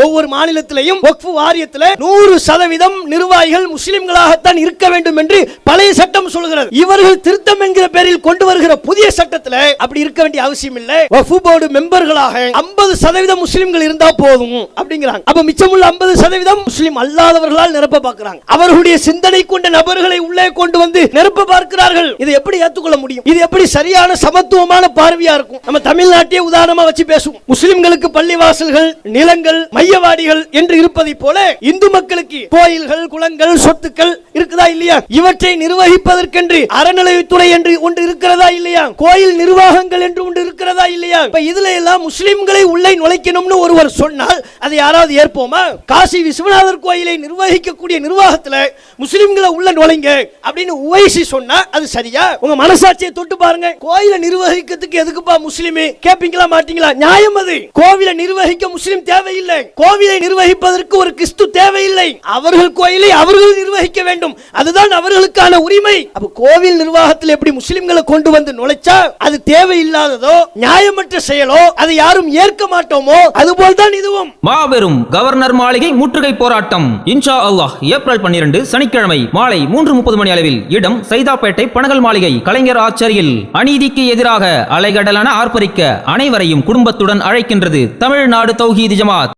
ஒவ்வொரு மாநிலத்திலையும் வக்ஃப் வாரியத்தில் 100% நிர்வாகிகள் முஸ்லிம்களாகத்தான் இருக்க வேண்டும் என்று பழைய சட்டம் சொல்கிறது. இவர்கள் திருத்தம் என்கிற பேரில் கொண்டு வருகிற புதிய சட்டத்தில் அப்படி இருக்க வேண்டிய அவசியம் இல்லை. வக்ஃப் போர்டு மெம்பர்களாக 50% முஸ்லிம்கள் இருந்தா போதும் அப்படிங்கிறாங்க. அப்ப மிச்சமுள்ள 50% முஸ்லிம் அல்லாதவர்களால் நிரப்ப பார்க்கிறாங்க. அவர்களுடைய சிந்தனை கொண்ட நபர்களை உள்ளே கொண்டு வந்து நிரப்ப பார்க்கிறார்கள். இதை எப்படி ஏற்றுக்கொள்ள முடியும்? இது எப்படி சரியான சமத்துவமான பார்வையா இருக்கும்? நம்ம தமிழ்நாட்டையே உதாரணமா வச்சு பேசுவோம். முஸ்லிம்களுக்கு பள்ளிவாசல்கள், நிலங்கள், மையவாடிகள் என்று இருப்பதை போல இந்து மக்களுக்கு கோயில்கள், குளங்கள், சொத்துக்கள் இருக்குதா இல்லையா? இவற்றை நிர்வகிப்பதற்கென்று அறநிலையத்துறை என்று ஒன்று இருக்கிறதா இல்லையா? கோயில் நிர்வாகங்கள் என்று ஒன்று இருக்கிறதா இல்லையா? இப்ப இதுல எல்லாம் முஸ்லிம்களை உள்ளே நுழைக்கணும்னு ஒருவர் சொன்னால் அதை யாராவது ஏற்போமா? காசி விஸ்வநாதர் கோயிலை நிர்வகிக்கக்கூடிய நிர்வாகத்துல முஸ்லிம்களை உள்ள நுழைங்க அப்படின்னு உவைசி சொன்னா அது சரியா? உங்க மனசாட்சியை தொட்டு பாருங்க. கோயிலை நிர்வகிக்கிறதுக்கு எதுக்குப்பா முஸ்லிம் கேப்பீங்களா மாட்டீங்களா? நியாயம் அது. கோவிலை நிர்வகிக்க முஸ்லிம் தேவையில்லை. கோவிலை நிர்வகிப்பதற்கு ஒரு கிறிஸ்து தேவையில்லை. அவர்கள் கோயிலை அவர்கள் நிர்வகிக்க வேண்டும். அதுதான் அவர்களுக்கான உரிமை. அப்ப கோவில் நிர்வாகத்தில் எப்படி முஸ்லிம்களை கொண்டு வந்து நுழைச்சா அது தேவையில்லாததோ நியாயமற்ற செயலோ அதை யாரும் ஏற்க மாட்டோமோ அதுபோல் தான் இதுவும். மாபெரும் கவர்னர் மாளிகை முற்றுகை போராட்டம் இன்ஷா அல்லாஹ் ஏப்ரல் 12 சனிக்கிழமை மாலை 3:30 மணி அளவில். இடம் சைதாப்பேட்டை பனகல் மாளிகை, கலைஞர் ஆச்சரியில். அநீதிக்கு எதிராக அலைகடலான ஆர்ப்பரிக்க அனைவரையும் குடும்பத்துடன் அழைக்கின்றது தமிழ்நாடு தௌஹீத் ஜமாத்.